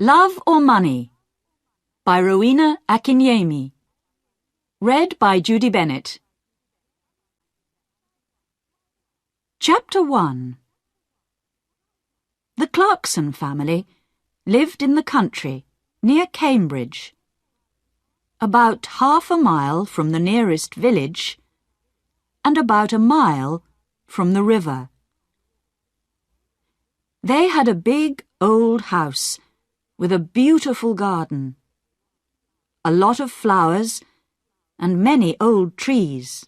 Love or Money by Rowena Akinyemi. Read by Judy Bennett. Chapter 1. The Clarkson family lived in the country near Cambridge, about half a mile from the nearest village and about a mile from the river. They had a big old house with a beautiful garden, a lot of flowers and many old trees.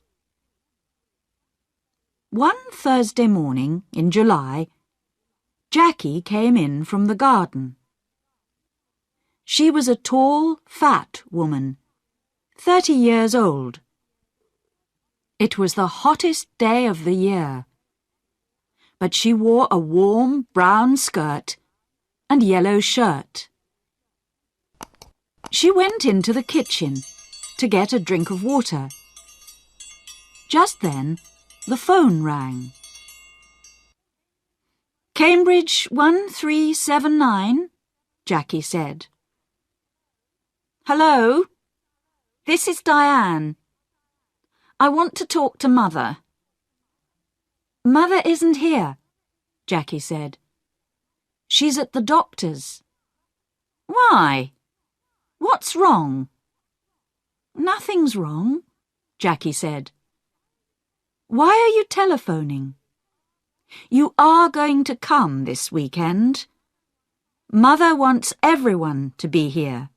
One Thursday morning in July, Jackie came in from the garden. She was a tall, fat woman, 30 years old. It was the hottest day of the year, but she wore a warm brown skirt and yellow shirt. She went into the kitchen to get a drink of water. Just then, the phone rang. "Cambridge 1379, Jackie said. "Hello? This is Diane. I want to talk to Mother." "Mother isn't here," Jackie said. "She's at the doctor's." "Why? What's wrong?" "Nothing's wrong," Jackie said. "Why are you telephoning? You are going to come this weekend. Mother wants everyone to be here."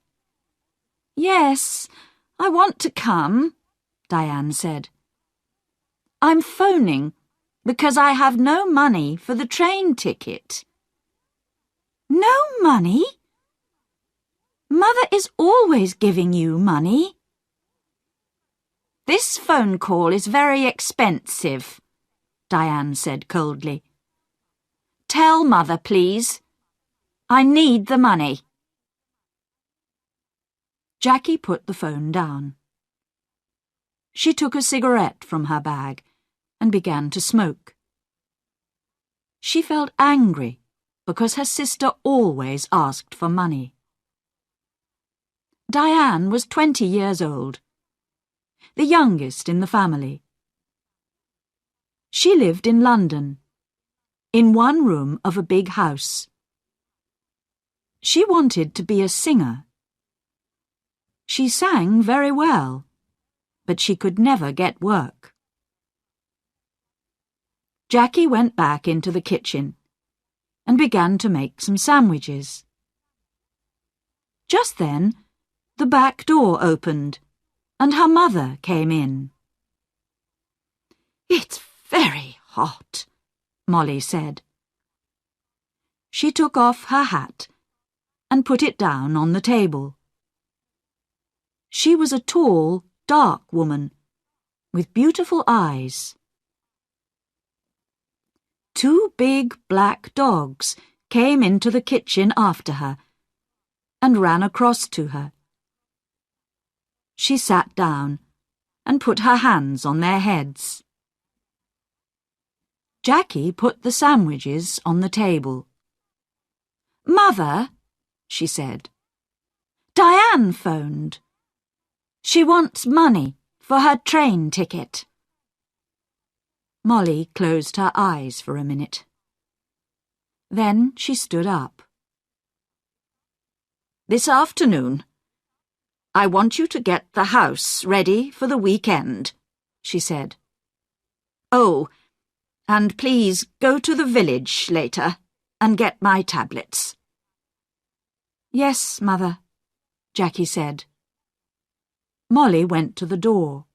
"Yes, I want to come," Diane said. "I'm phoning because I have no money for the train ticket." "No money? Mother is always giving you money." "This phone call is very expensive," Diane said coldly. "Tell Mother, please. I need the money." Jackie put the phone down. She took a cigarette from her bag and began to smoke. She felt angry because her sister always asked for money. Diane was 20 years old, the youngest in the family. She lived in London, in one room of a big house. She wanted to be a singer. She sang very well, but she could never get work. Jackie went back into the kitchen and began to make some sandwiches. Just then, the back door opened and her mother came in. "It's very hot," Molly said. She took off her hat and put it down on the table. She was a tall, dark woman with beautiful eyes. Two big black dogs came into the kitchen after her and ran across to her. She sat down and put her hands on their heads. Jackie put the sandwiches on the table. "Mother," she said, "Diane phoned. She wants money for her train ticket." Molly closed her eyes for a minute. Then she stood up. "This afternoon, I want you to get the house ready for the weekend," she said. "Oh, and please go to the village later and get my tablets." "Yes, Mother," Jackie said. Molly went to the door.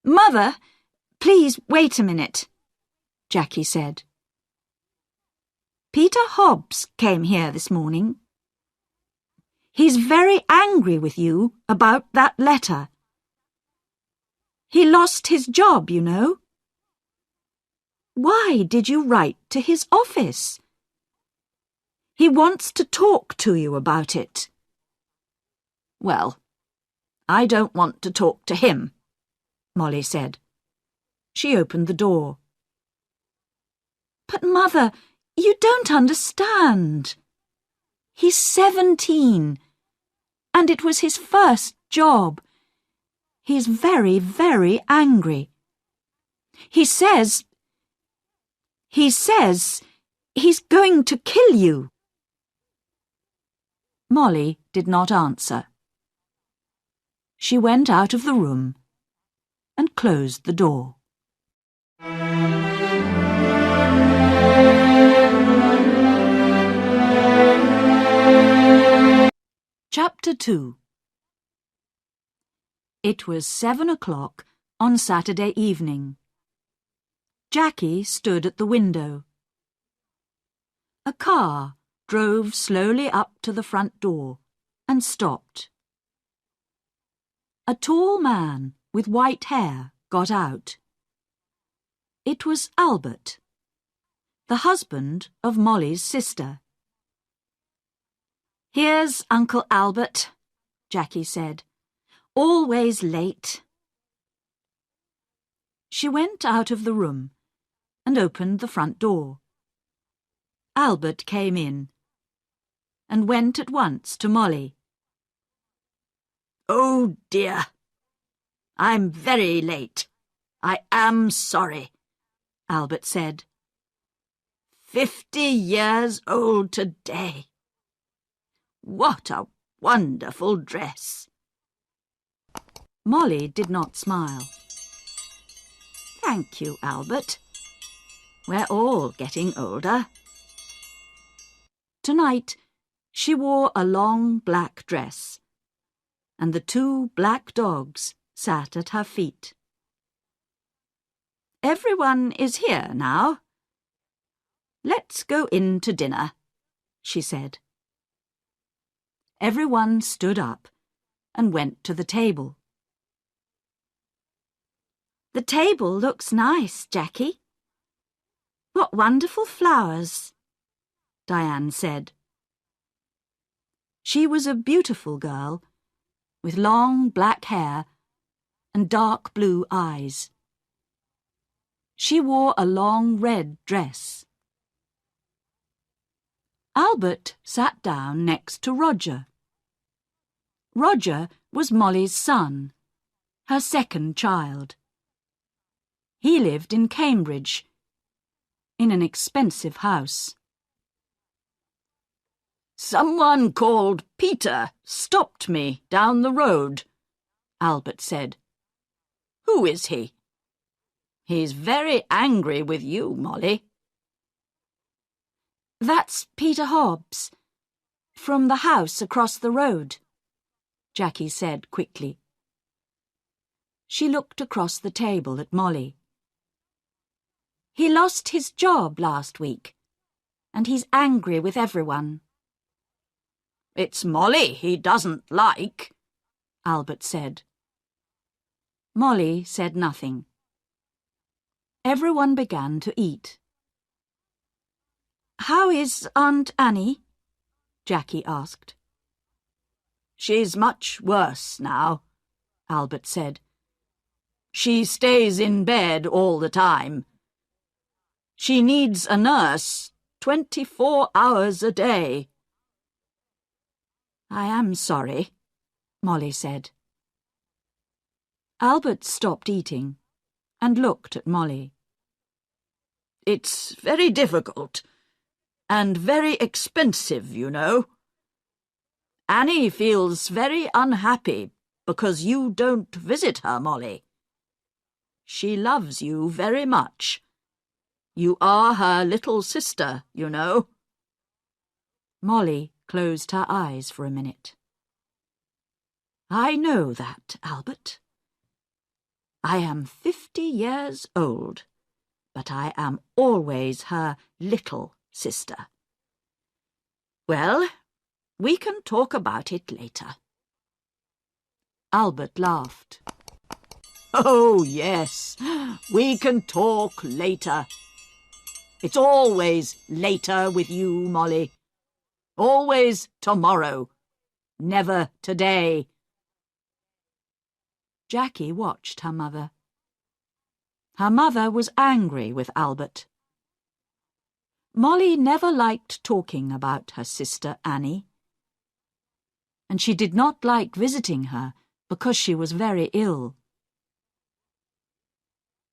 "Mother, please wait a minute," Jackie said. "Peter Hobbs came here this morning. He's very angry with you about that letter. He lost his job, you know." "Why did you write to his office?" "He wants to talk to you about it." "Well, I don't want to talk to him," Molly said. She opened the door. "But, Mother, you don't understand. He's 17, and it was his first job. He's very, very angry. He says he's going to kill you. Molly did not answer. She went out of the room and closed the door. Chapter 2. It was 7 o'clock on Saturday evening. Jackie stood at the window. A car drove slowly up to the front door and stopped. A tall man with white hair got out. It was Albert, the husband of Molly's sister. "Here's Uncle Albert," Jackie said. "Always late." She went out of the room and opened the front door. Albert came in and went at once to Molly. "Oh dear, I'm very late. I am sorry," Albert said. 50 years old today. What a wonderful dress. Molly did not smile. "Thank you, Albert. We're all getting older." Tonight, she wore a long black dress, and the 2 black dogs sat at her feet. "Everyone is here now. Let's go in to dinner," she said. Everyone stood up and went to the table. "The table looks nice, Jackie. What wonderful flowers," Diane said. She was a beautiful girl, with long black hair and dark blue eyes. She wore a long red dress. Albert sat down next to Roger. Roger was Molly's son, her second child. He lived in Cambridge, in an expensive house. "Someone called Peter stopped me down the road," Albert said. "Who is he? He's very angry with you, Molly." "That's Peter Hobbs, from the house across the road," Jackie said quickly. She looked across the table at Molly. "He lost his job last week, and he's angry with everyone." "It's Molly he doesn't like," Albert said. Molly said nothing. Everyone began to eat. "How is Aunt Annie?" Jackie asked. "She's much worse now," Albert said. "She stays in bed all the time. She needs a nurse 24 hours a day." "I am sorry," Molly said. Albert stopped eating and looked at Molly. "It's very difficult and very expensive, you know. Annie feels very unhappy because you don't visit her, Molly. She loves you very much. You are her little sister, you know." Molly closed her eyes for a minute. "I know that, Albert. I am 50 years old, but I am always her little sister. Well, we can talk about it later." Albert laughed. "Oh, yes, we can talk later. It's always later with you, Molly. Always tomorrow, never today." Jackie watched her mother. Her mother was angry with Albert. Molly never liked talking about her sister Annie. and she did not like visiting her because she was very ill.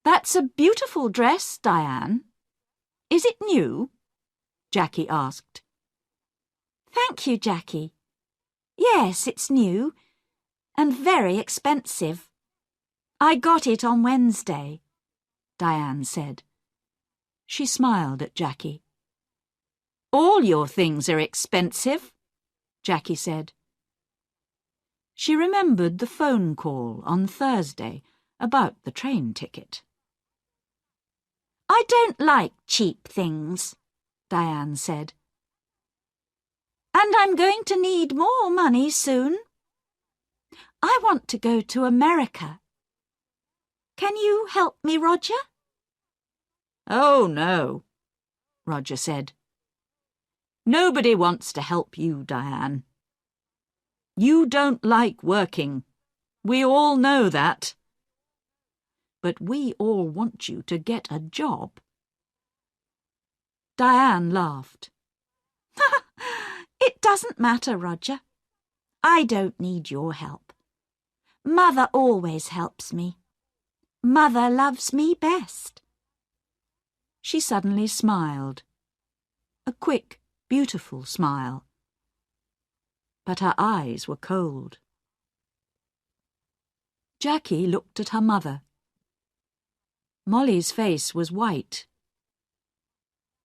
"That's a beautiful dress, Diane. Is it new?" Jackie asked. "Thank you, Jackie. Yes, it's new, and very expensive. I got it on Wednesday," Diane said. She smiled at Jackie. "All your things are expensive," Jackie said. She remembered the phone call on Thursday about the train ticket. "I don't like cheap things," Diane said. "And I'm going to need more money soon. I want to go to America. Can you help me, Roger?" "Oh, no," Roger said. "Nobody wants to help you, Diane. You don't like working. We all know that. But we all want you to get a job." Diane laughed. "It doesn't matter, Roger. I don't need your help. Mother always helps me. Mother loves me best." She suddenly smiled. A quick, beautiful smile. But her eyes were cold. Jackie looked at her mother. Molly's face was white.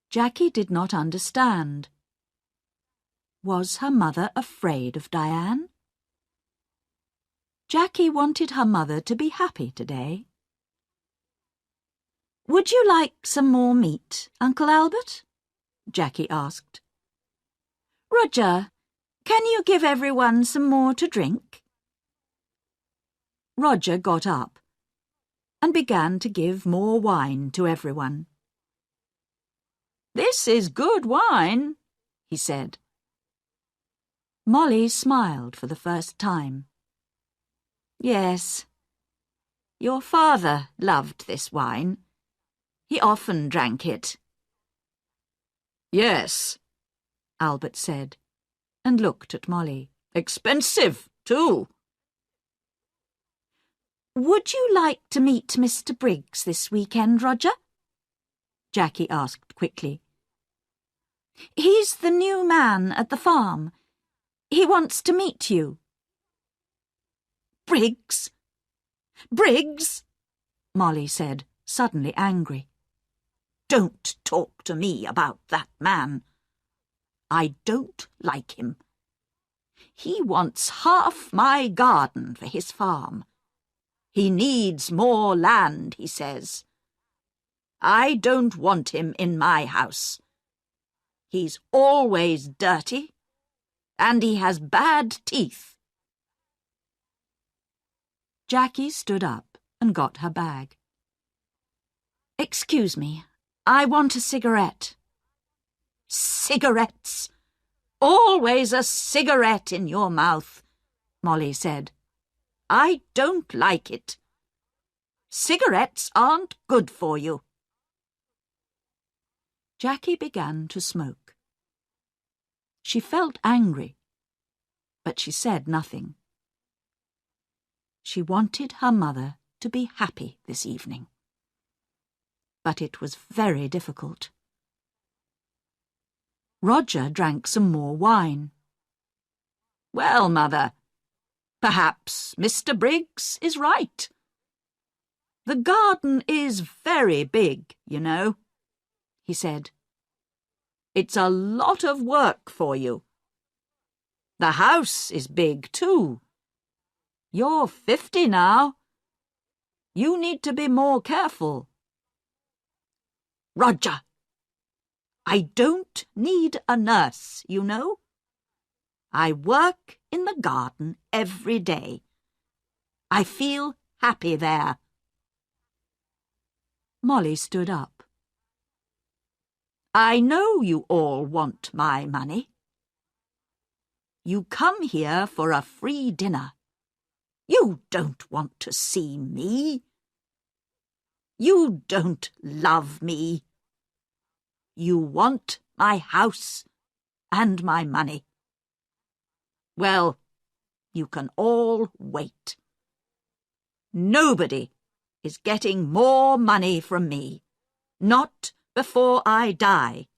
Jackie did not understand. Was her mother afraid of Diane? Jackie wanted her mother to be happy today. "Would you like some more meat, Uncle Albert?" Jackie asked. "Roger, can you give everyone some more to drink?" Roger got up and began to give more wine to everyone. "This is good wine," he said. Molly smiled for the first time. "Yes, your father loved this wine. He often drank it." "Yes," Albert said, and looked at Molly. "Expensive, too." "Would you like to meet Mr. Briggs this weekend, Roger?" Jackie asked quickly. "He's the new man at the farm. He wants to meet you." "Briggs? Briggs?" Molly said, suddenly angry. "Don't talk to me about that man. I don't like him. He wants half my garden for his farm. He needs more land, he says. I don't want him in my house. He's always dirty, and he has bad teeth." Jackie stood up and got her bag. "Excuse me, I want a cigarette." "Cigarettes? Always a cigarette in your mouth," Molly said. "I don't like it. Cigarettes aren't good for you." Jackie began to smoke. She felt angry, but she said nothing. She wanted her mother to be happy this evening. But it was very difficult. Roger drank some more wine. "Well, Mother, perhaps Mr. Briggs is right. The garden is very big, you know," he said. "It's a lot of work for you. The house is big, too. You're 50 now. You need to be more careful." "Roger, I don't need a nurse, you know. I work in the garden every day. I feel happy there." Molly stood up. "I know you all want my money. You come here for a free dinner. You don't want to see me. You don't love me. You want my house and my money. Well, You can all wait. Nobody is getting more money from me. Not before I die.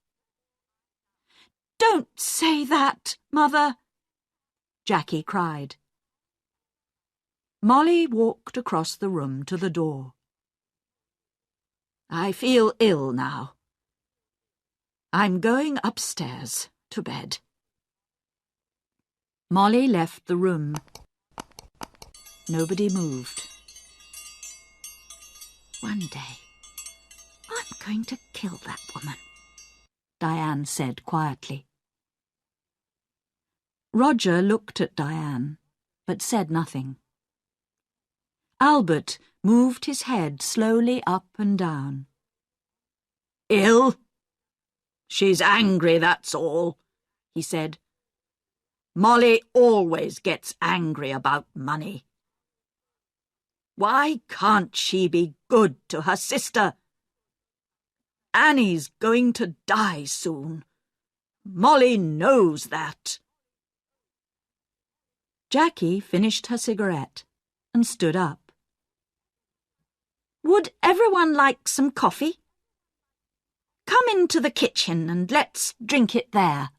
"Don't say that, Mother," Jackie cried. Molly walked across the room to the door. I feel ill now. I'm going upstairs to bed. Molly left the room. Nobody moved. "One day, I'm going to kill that woman," Diane said quietly. Roger looked at Diane, but said nothing. Albert moved his head slowly up and down. "Ill? She's angry, that's all," he said. "Molly always gets angry about money. Why can't she be good to her sister? Annie's going to die soon. Molly knows that." Jackie finished her cigarette and stood up. "Would everyone like some coffee? Come into the kitchen and let's drink it there."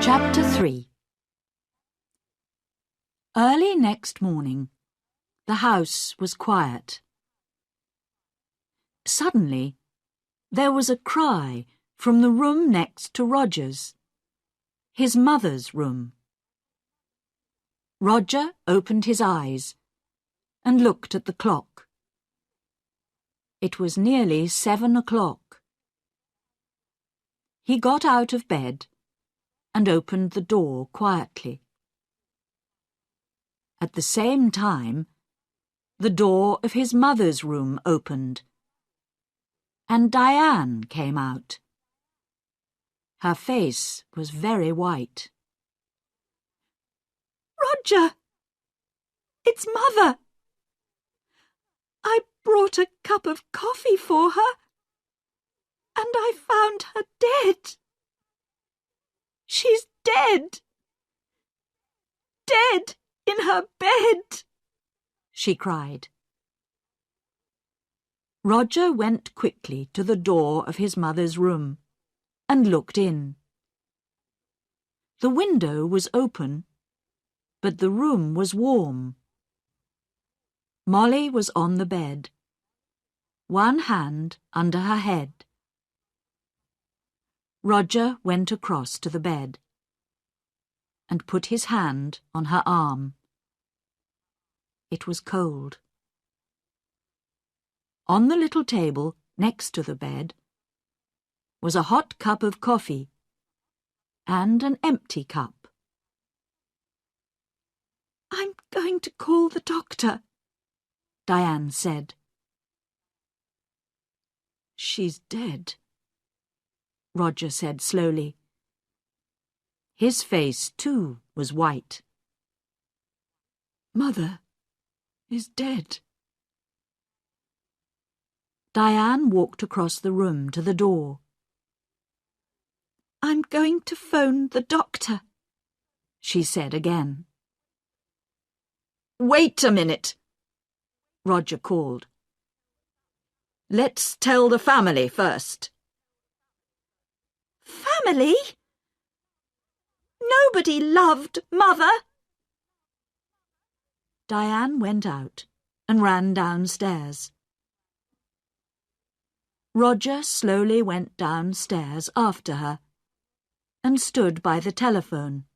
Chapter 3. Early next morning, the house was quiet. Suddenly, there was a cry from the room next to Roger's, his mother's room. Roger opened his eyes and looked at the clock. It was nearly 7 o'clock. He got out of bed and opened the door quietly. At the same time, the door of his mother's room opened, and Diane came out. Her face was very white. "Roger! It's Mother! I brought a cup of coffee for her, and I found her dead. She's dead! Dead in her bed!" she cried. Roger went quickly to the door of his mother's room and looked in. The window was open, but the room was warm. Molly was on the bed, one hand under her head. Roger went across to the bed and put his hand on her arm. It was cold. On the little table next to the bed was a hot cup of coffee and an empty cup. "I'm going to call the doctor," Diane said. "She's dead," Roger said slowly. His face, too, was white. "Mother is dead." Diane walked across the room to the door. "I'm going to phone the doctor," she said again. "Wait a minute," Roger called. "Let's tell the family first." "Family? Nobody loved Mother." Diane went out and ran downstairs. Roger slowly went downstairs after her and stood by the telephone.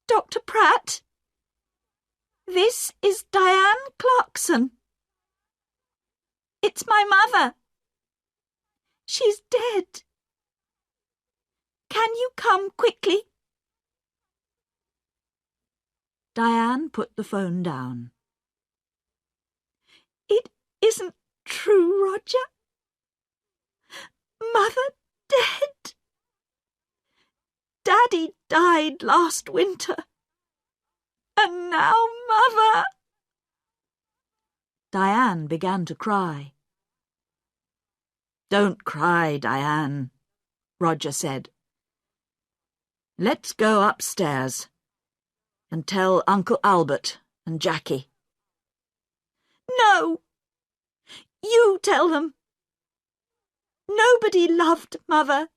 "Dr. Pratt, this is Diane Clarkson. It's my mother. She's dead. Can you come quickly?" Diane put the phone down. "It isn't true, Roger. Mother dead. Daddy died last winter. And now Mother." Diane began to cry. "Don't cry, Diane," Roger said. "Let's go upstairs and tell Uncle Albert and Jackie." No! You tell them. Nobody loved Mother.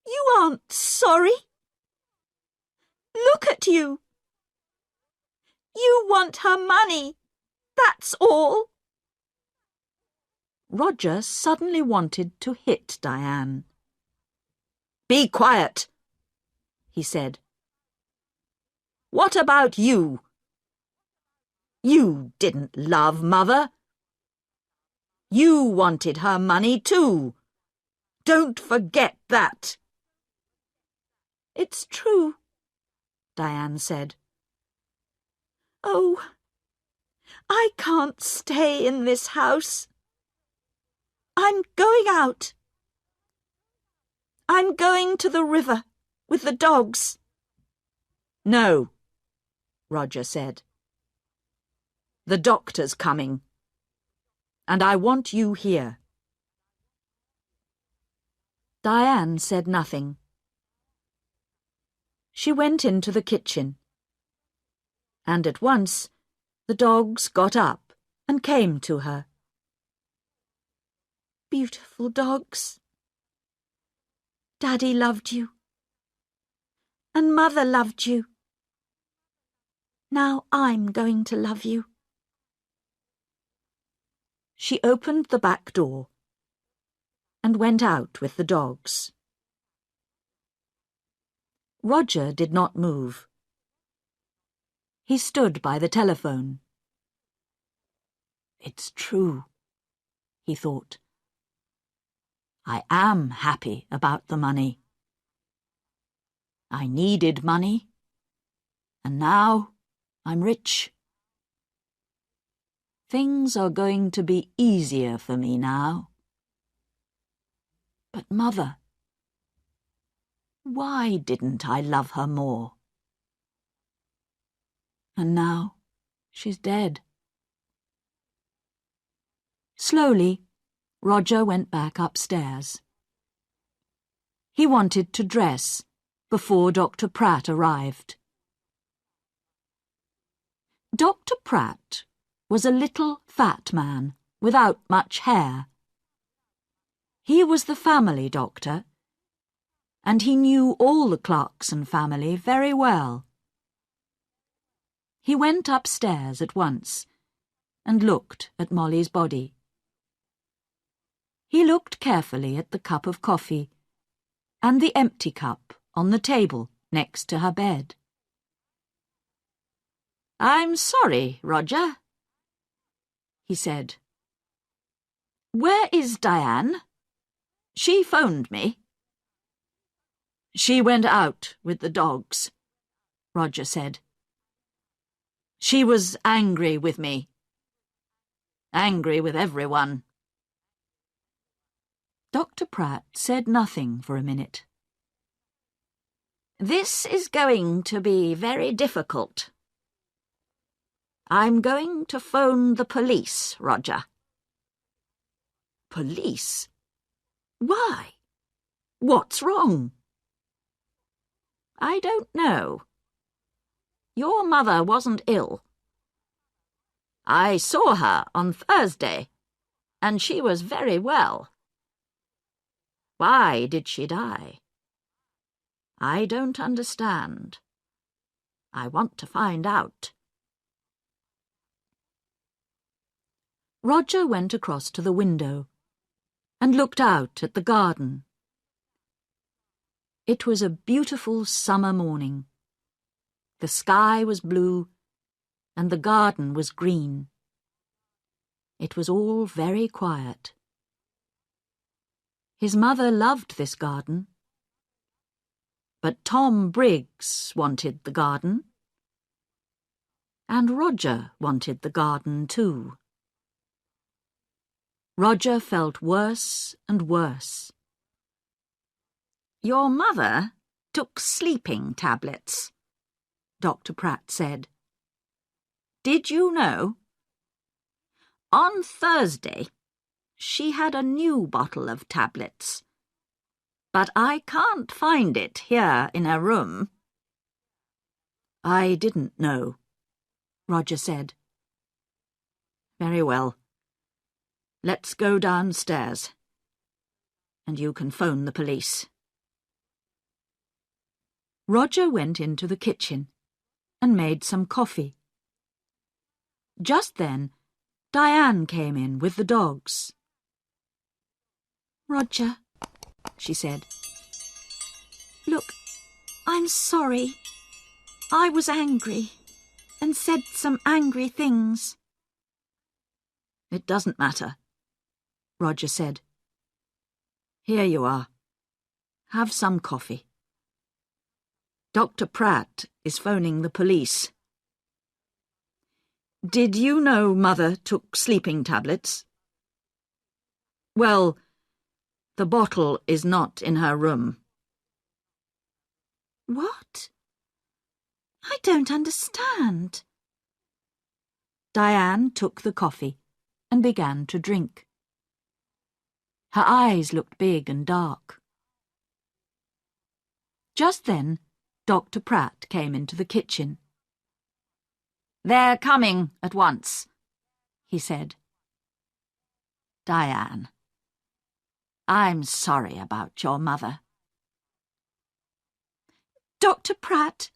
You aren't sorry. Look at you. You want her money, that's all. Roger suddenly wanted to hit Diane. "Be quiet," he said. "What about you? You didn't love Mother. You wanted her money too. Don't forget that." It's true, Diane said. Oh, I can't stay in this house. I'm going out. I'm going to the river with the dogs. "No," Roger said. "The doctor's coming, and I want you here." Diane said nothing. She went into the kitchen, and at once the dogs got up and came to her. Beautiful dogs. Daddy loved you. And Mother loved you. Now I'm going to love you. She opened the back door and went out with the dogs. Roger did not move. He stood by the telephone. It's true, he thought. I am happy about the money. I needed money, and now I'm rich. Things are going to be easier for me now. But Mother, why didn't I love her more? And now she's dead. Slowly, Roger went back upstairs. He wanted to dress before Dr. Pratt arrived. Dr. Pratt was a little fat man without much hair. He was the family doctor, and he knew all the Clarkson family very well. He went upstairs at once and looked at Molly's body. He looked carefully at the cup of coffee and the empty cup on the table next to her bed. "I'm sorry, Roger," he said. "Where is Diane? She phoned me." "She went out with the dogs," Roger said. "She was angry with me. Angry with everyone." Dr. Pratt said nothing for a minute. "This is going to be very difficult. I'm going to phone the police, Roger." "Police? Why? What's wrong?" "I don't know. Your mother wasn't ill. I saw her on Thursday, and she was very well. Why did she die? I don't understand. I want to find out." Roger went across to the window and looked out at the garden. It was a beautiful summer morning. The sky was blue and the garden was green. It was all very quiet. His mother loved this garden. But Tom Briggs wanted the garden. And Roger wanted the garden too. Roger felt worse and worse. "Your mother took sleeping tablets," Dr. Pratt said. "Did you know?" On Thursday, she had a new bottle of tablets, but I can't find it here in her room." "I didn't know," Roger said. "Very well. Let's go downstairs, and you can phone the police." Roger went into the kitchen and made some coffee. Just then, Diane came in with the dogs. "Roger," she said, "look, I'm sorry. I was angry and said some angry things." "It doesn't matter," Roger said. "Here you are. Have some coffee. Dr. Pratt is phoning the police." "Did you know Mother took sleeping tablets?" "Well, the bottle is not in her room." "What? I don't understand." Diane took the coffee and began to drink. Her eyes looked big and dark. Just then, Dr. Pratt came into the kitchen. "They're coming at once," he said. "Diane, I'm sorry about your mother." "Dr. Pratt,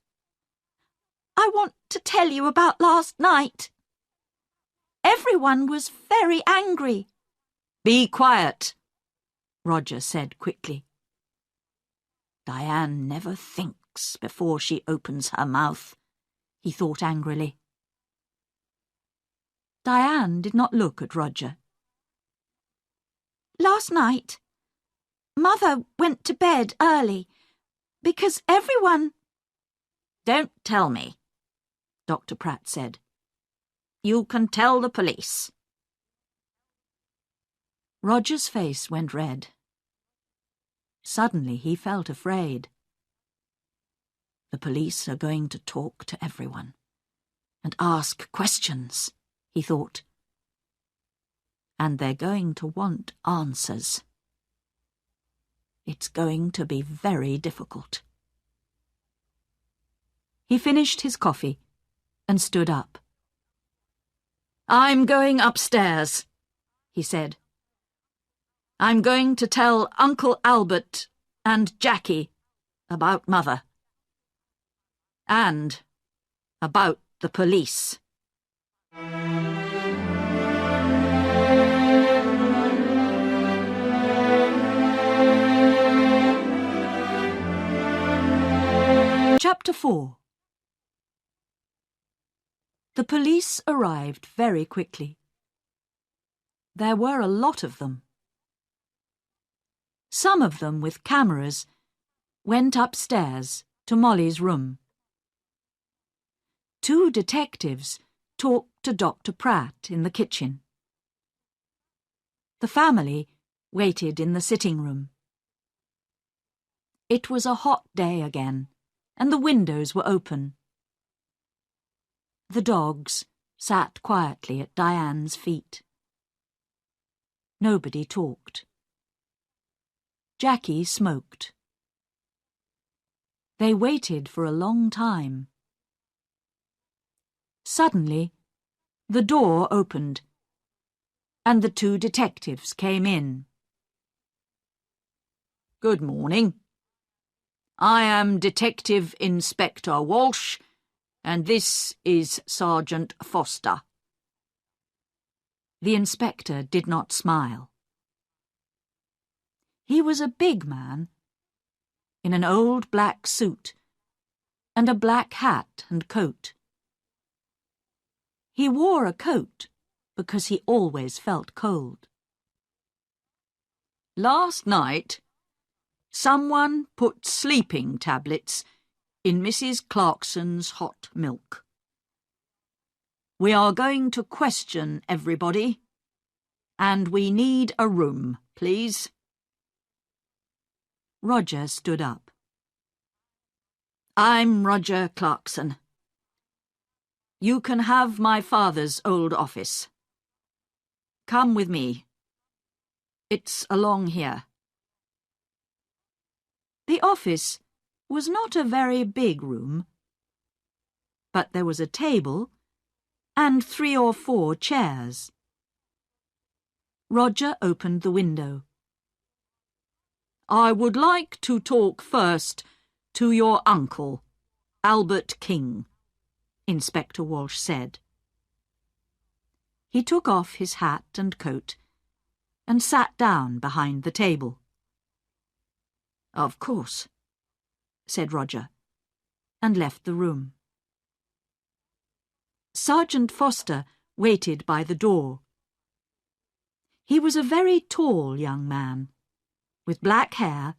I want to tell you about last night. Everyone was very angry." "Be quiet," Roger said quickly. "Diane never thinks before she opens her mouth," he thought angrily. Diane did not look at Roger. "Last night, Mother went to bed early because everyone—" "Don't tell me," Dr. Pratt said. "You can tell the police." Roger's face went red. Suddenly he felt afraid. The police are going to talk to everyone and ask questions, he thought. And they're going to want answers. It's going to be very difficult. He finished his coffee and stood up. "I'm going upstairs," he said. "I'm going to tell Uncle Albert and Jackie about Mother. And about the police." Chapter 4. The police arrived very quickly. There were a lot of them. Some of them with cameras went upstairs to Molly's room. 2 detectives talked to Dr. Pratt in the kitchen. The family waited in the sitting room. It was a hot day again, and the windows were open. The dogs sat quietly at Diane's feet. Nobody talked. Jackie smoked. They waited for a long time. Suddenly, the door opened, and the 2 detectives came in. "Good morning. I am Detective Inspector Walsh, and this is Sergeant Foster." The inspector did not smile. He was a big man, in an old black suit, and a black hat and coat. He wore a coat because he always felt cold. "Last night, someone put sleeping tablets in Mrs. Clarkson's hot milk. We are going to question everybody, and we need a room, please." Roger stood up. "I'm Roger Clarkson. You can have my father's old office. Come with me. It's along here. The office was not a very big room, but there was a table and 3 or 4 chairs. Roger opened the window. I would like to talk first to your uncle, Albert King, Inspector Walsh said. He took off his hat and coat and sat down behind the table. Of course, said Roger, and left the room. Sergeant Foster waited by the door. He was a very tall young man, with black hair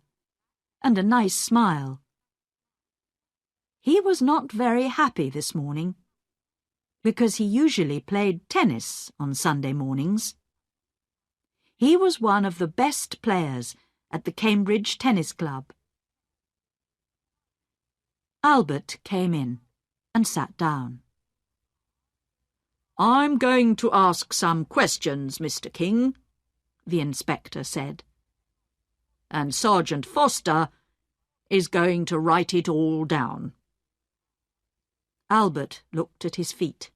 and a nice smile. He was not very happy this morning, because he usually played tennis on Sunday mornings. He was one of the best players at the Cambridge Tennis Club. Albert came in and sat down. I'm going to ask some questions, Mr. King, the inspector said. And Sergeant Foster is going to write it all down. Albert looked at his feet.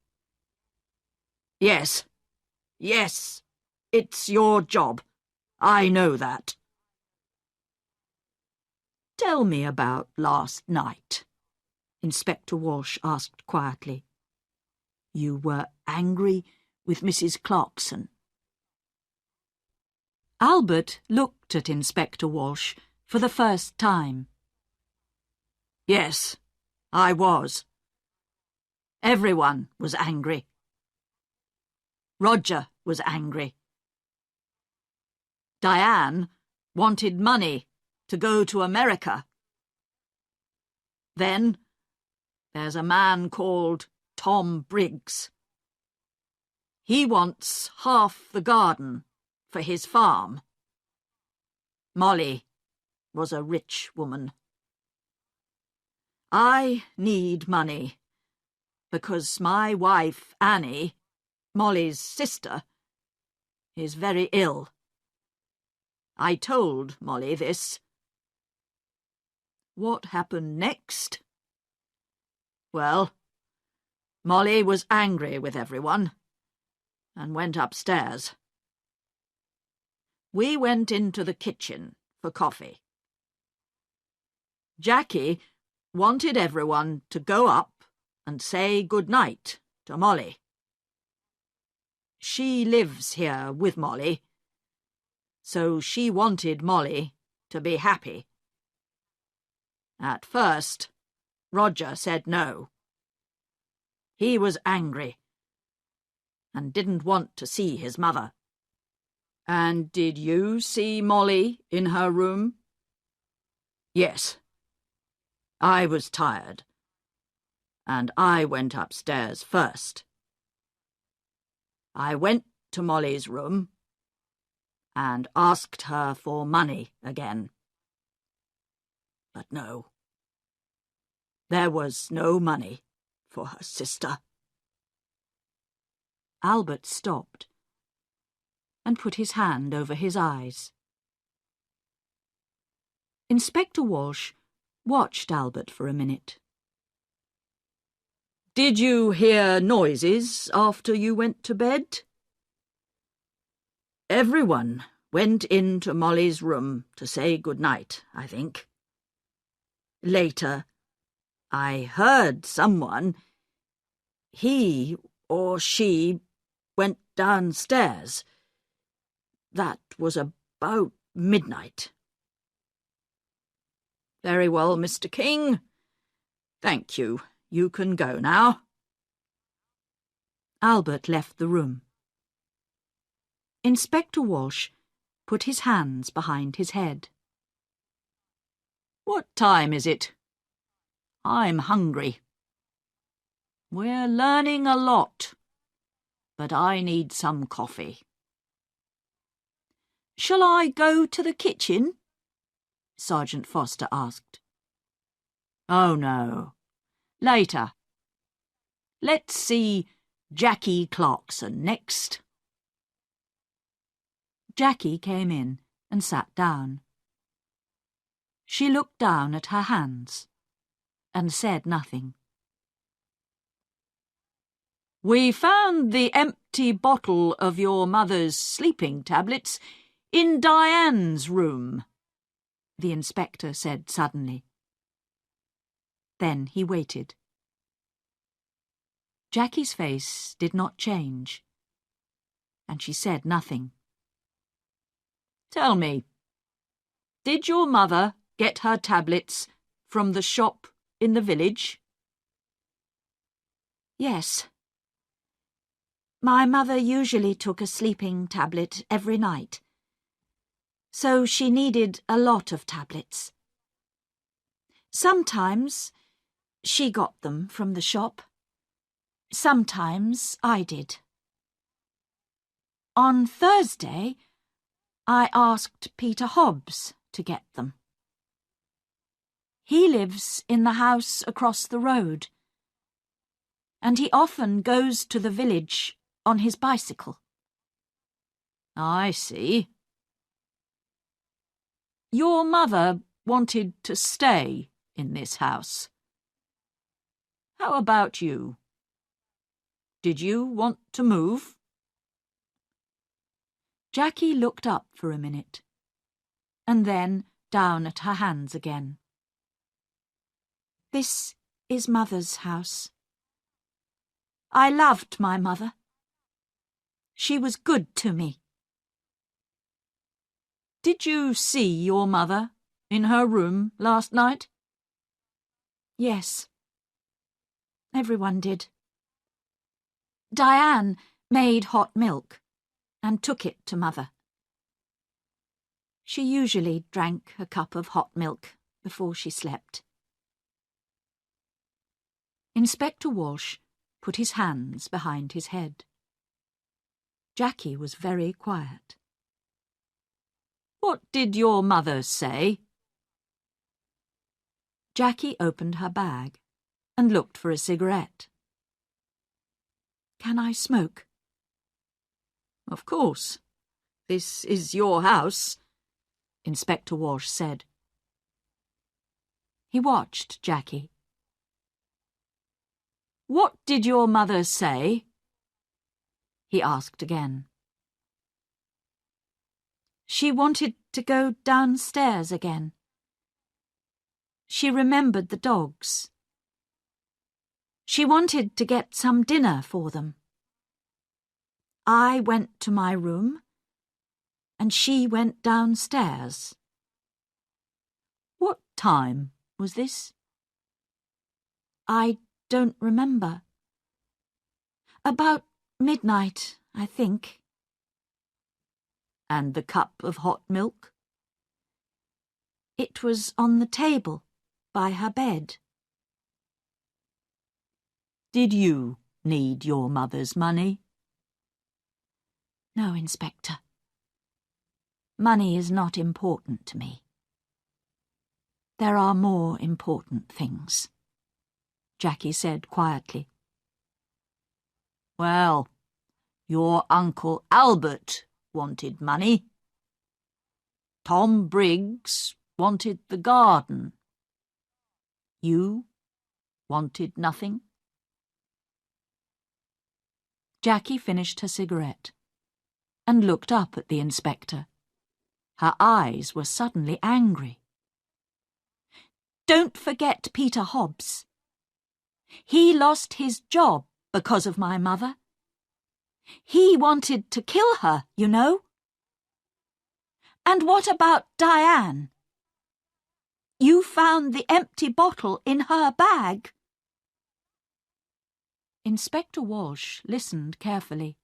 Yes, it's your job. I know that. Tell me about last night, Inspector Walsh asked quietly. You were angry with Mrs. Clarkson. Albert looked at Inspector Walsh for the first time. Yes, I was. Everyone was angry. Roger was angry. Diane wanted money to go to America. Then there's a man called Tom Briggs. He wants half the garden for his farm. Molly was a rich woman. I need money because my wife, Annie, Molly's sister, is very ill. I told Molly this. What happened next? Well, Molly was angry with everyone and went upstairs. We went into the kitchen for coffee. Jackie wanted everyone to go up and say good night to Molly. She lives here with Molly, so she wanted Molly to be happy. At first, Roger said no. He was angry and didn't want to see his mother. And did you see Molly in her room? Yes. I was tired, and I went upstairs first. I went to Molly's room and asked her for money again. But no. There was no money for her sister. Albert stopped and put his hand over his eyes. Inspector Walsh watched Albert for a minute. Did you hear noises after you went to bed? Everyone went into Molly's room to say good night, I think. Later, I heard someone. He or she went downstairs. That was about midnight. Very well, Mr. King. Thank you. You can go now. Albert left the room. Inspector Walsh put his hands behind his head. What time is it? I'm hungry. We're learning a lot, but I need some coffee. Shall I go to the kitchen? Sergeant Foster asked. Oh, no. Later. Let's see Jackie Clarkson next. Jackie came in and sat down. She looked down at her hands and said nothing. "We found the empty bottle of your mother's sleeping tablets in Diane's room," the inspector said suddenly. Then he waited. Jackie's face did not change, and she said nothing. "Tell me, did your mother get her tablets from the shop in the village?" Yes. My mother usually took a sleeping tablet every night, so she needed a lot of tablets. Sometimes she got them from the shop. Sometimes I did. On Thursday, I asked Peter Hobbs to get them. He lives in the house across the road, and he often goes to the village on his bicycle. "I see. Your mother wanted to stay in this house. How about you? Did you want to move?" Jackie looked up for a minute, and then down at her hands again. This is Mother's house. I loved my mother. She was good to me. "Did you see your mother in her room last night?" Yes. Everyone did. Diane made hot milk and took it to Mother. She usually drank a cup of hot milk before she slept. Inspector Walsh put his hands behind his head. Jackie was very quiet. "What did your mother say?" Jackie opened her bag and looked for a cigarette. "Can I smoke?" "Of course. This is your house," Inspector Walsh said. He watched Jackie. "What did your mother say?" he asked again. She wanted to go downstairs again. She remembered the dogs. She wanted to get some dinner for them. I went to my room, and she went downstairs. "What time was this?" I don't remember. About midnight, I think. "And the cup of hot milk?" It was on the table by her bed. "Did you need your mother's money?" No, Inspector. Money is not important to me. There are more important things," Jackie said quietly. "Well, your Uncle Albert wanted money. Tom Briggs wanted the garden. You wanted nothing?" Jackie finished her cigarette and looked up at the inspector. Her eyes were suddenly angry. "Don't forget Peter Hobbs. He lost his job because of my mother. He wanted to kill her, you know. And what about Diane? You found the empty bottle in her bag." Inspector Walsh listened carefully.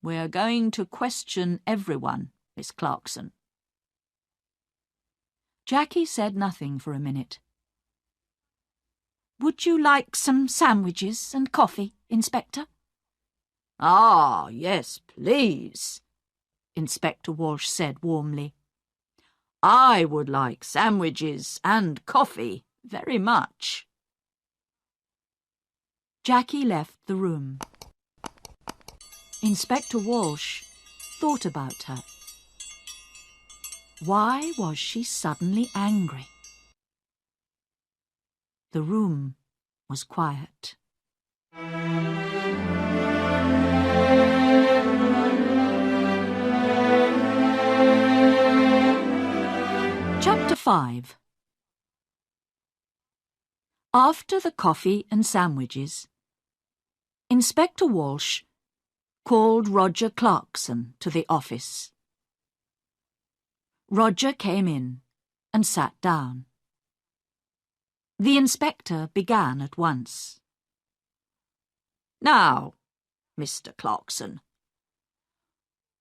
"We're going to question everyone, Miss Clarkson." Jackie said nothing for a minute. "Would you like some sandwiches and coffee, Inspector?" "Ah, yes, please," Inspector Walsh said warmly. "I would like sandwiches and coffee very much." Jackie left the room. Inspector Walsh thought about her. Why was she suddenly angry? The room was quiet. Chapter 5. After the coffee and sandwiches, Inspector Walsh called Roger Clarkson to the office. Roger came in and sat down. The inspector began at once. Now, Mr. Clarkson,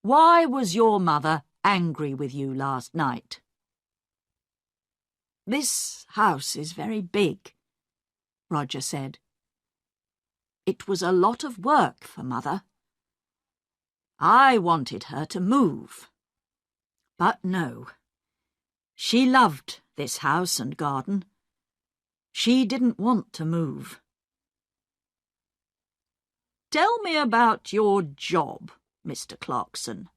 why was your mother angry with you last night? This house is very big, Roger said. It was a lot of work for Mother. I wanted her to move. But no, she loved this house and garden. She didn't want to move. Tell me about your job, Mr. Clarkson.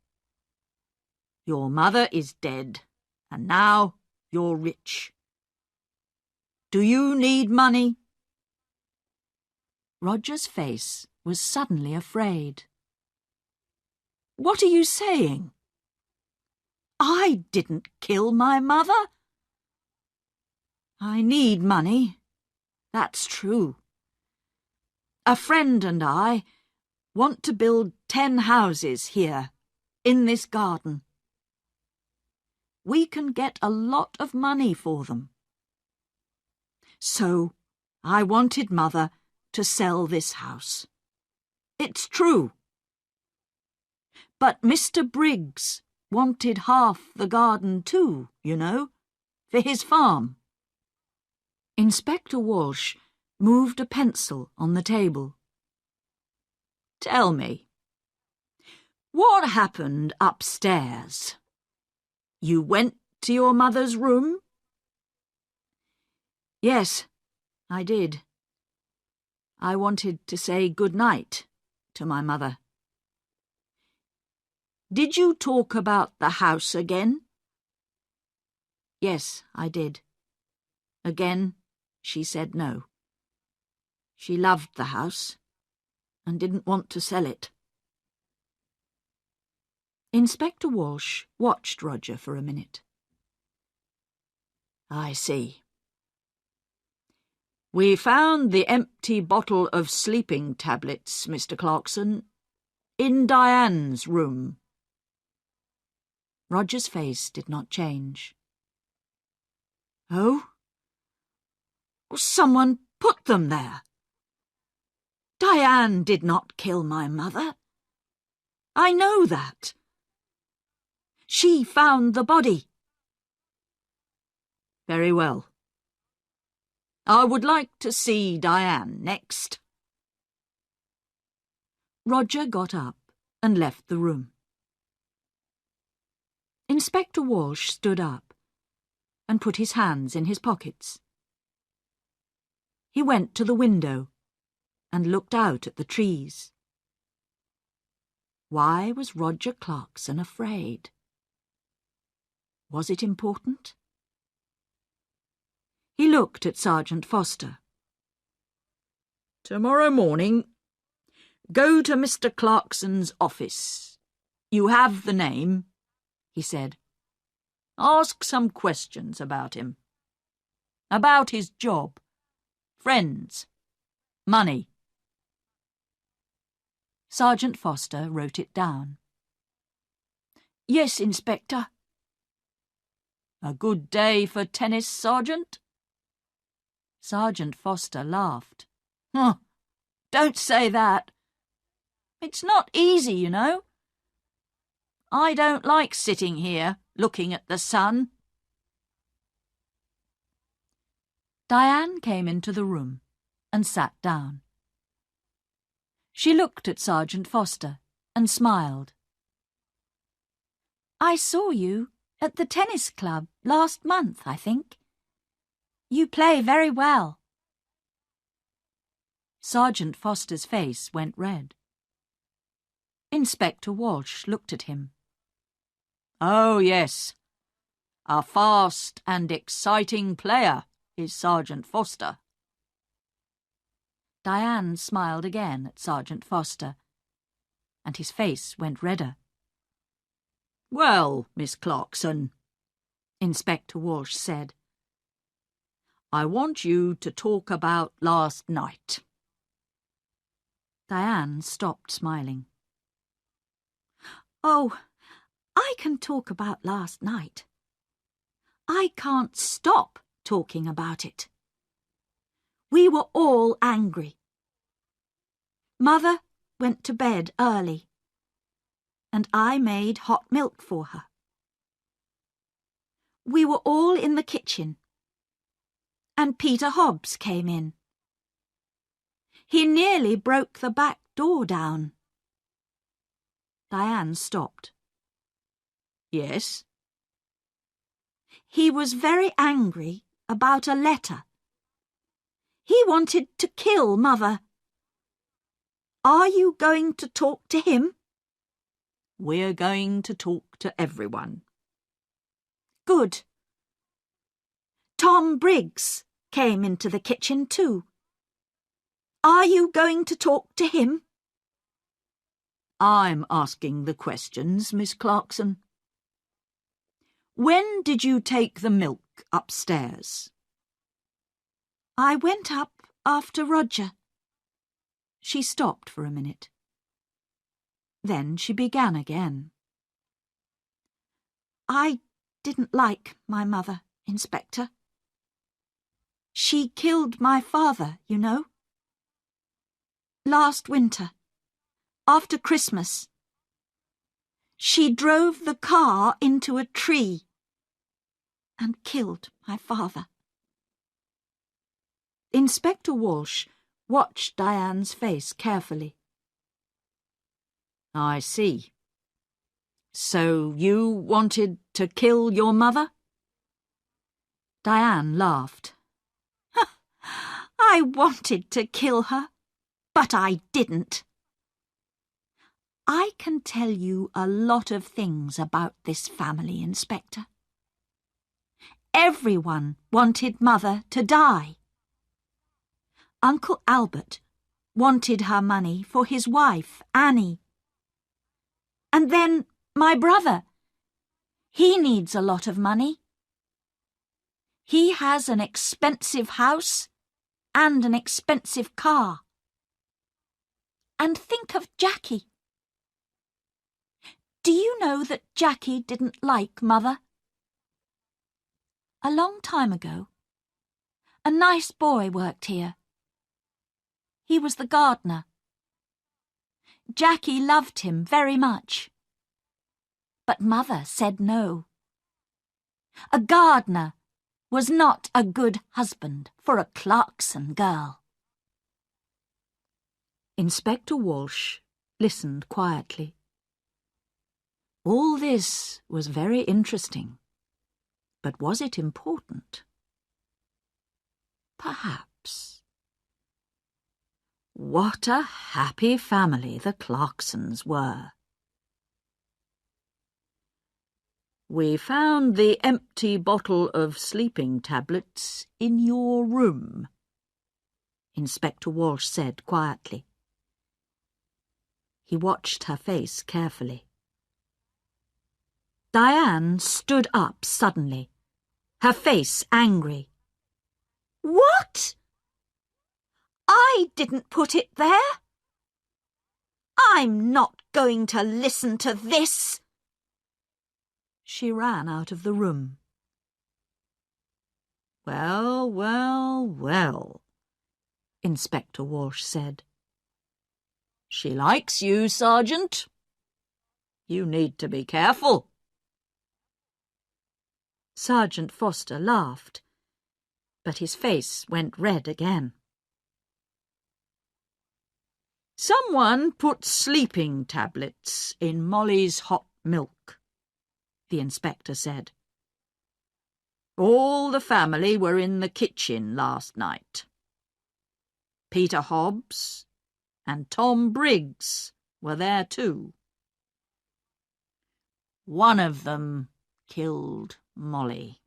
Your mother is dead, and now you're rich. Do you need money? Roger's face was suddenly afraid. What are you saying? I didn't kill my mother. I need money, that's true. A friend and I want to build 10 houses here, in this garden. We can get a lot of money for them. So I wanted Mother to sell this house. It's true. But Mr. Briggs wanted half the garden too, you know, for his farm. Inspector Walsh moved a pencil on the table. Tell me, what happened upstairs? You went to your mother's room? Yes, I did. I wanted to say good night to my mother. Did you talk about the house again? Yes, I did. Again, she said no. She loved the house and didn't want to sell it. Inspector Walsh watched Roger for a minute. I see. We found the empty bottle of sleeping tablets, Mr. Clarkson, in Diane's room. Roger's face did not change. Oh? Someone put them there. Diane did not kill my mother. I know that. She found the body. Very well. I would like to see Diane next. Roger got up and left the room. Inspector Walsh stood up and put his hands in his pockets. He went to the window and looked out at the trees. Why was Roger Clarkson afraid? Was it important? He looked at Sergeant Foster. Tomorrow morning, go to Mr. Clarkson's office. You have the name, he said. Ask some questions about him. About his job, friends, money. Sergeant Foster wrote it down. Yes, Inspector. A good day for tennis, Sergeant? Sergeant Foster laughed. Huh, don't say that. It's not easy, you know. I don't like sitting here looking at the sun. Diane came into the room and sat down. She looked at Sergeant Foster and smiled. I saw you at the tennis club last month, I think. You play very well. Sergeant Foster's face went red. Inspector Walsh looked at him. Oh, yes. A fast and exciting player is Sergeant Foster. Diane smiled again at Sergeant Foster, and his face went redder. Well, Miss Clarkson, Inspector Walsh said, I want you to talk about last night. Diane stopped smiling. Oh, I can talk about last night. I can't stop talking about it. We were all angry. Mother went to bed early, and I made hot milk for her. We were all in the kitchen, and Peter Hobbs came in. He nearly broke the back door down. Diane stopped. Yes? He was very angry about a letter. He wanted to kill Mother. Are you going to talk to him? We're going to talk to everyone. Good. Tom Briggs came into the kitchen too. Are you going to talk to him? I'm asking the questions, Miss Clarkson. When did you take the milk upstairs? I went up after Roger. She stopped for a minute. Then she began again. I didn't like my mother, Inspector. She killed my father, you know. Last winter, after Christmas, she drove the car into a tree and killed my father. Inspector Walsh watched Diane's face carefully. I see. So you wanted to kill your mother? Diane laughed. I wanted to kill her, but I didn't. I can tell you a lot of things about this family, Inspector. Everyone wanted Mother to die. Uncle Albert wanted her money for his wife, Annie. And then my brother. He needs a lot of money. He has an expensive house and an expensive car. And think of Jackie. Do you know that Jackie didn't like Mother? A long time ago, a nice boy worked here. He was the gardener. Jackie loved him very much. But Mother said no. A gardener was not a good husband for a Clarkson girl. Inspector Walsh listened quietly. All this was very interesting, but was it important? Perhaps. What a happy family the Clarksons were. We found the empty bottle of sleeping tablets in your room, Inspector Walsh said quietly. He watched her face carefully. Diane stood up suddenly, her face angry. What? I didn't put it there. I'm not going to listen to this. She ran out of the room. Well, well, well, Inspector Walsh said. She likes you, Sergeant. You need to be careful. Sergeant Foster laughed, but his face went red again. Someone put sleeping tablets in Molly's hot milk, the inspector said. All the family were in the kitchen last night. Peter Hobbs and Tom Briggs were there too. One of them killed Molly.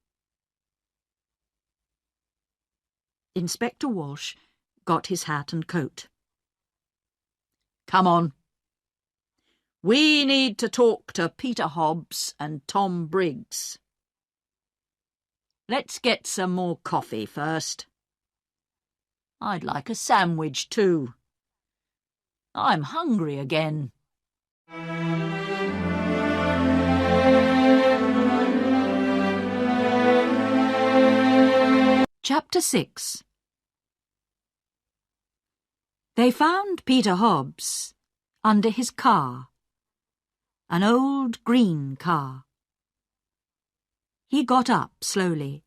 Inspector Walsh got his hat and coat. Come on. We need to talk to Peter Hobbs and Tom Briggs. Let's get some more coffee first. I'd like a sandwich too. I'm hungry again. Chapter 6. They found Peter Hobbs under his car, an old green car. He got up slowly.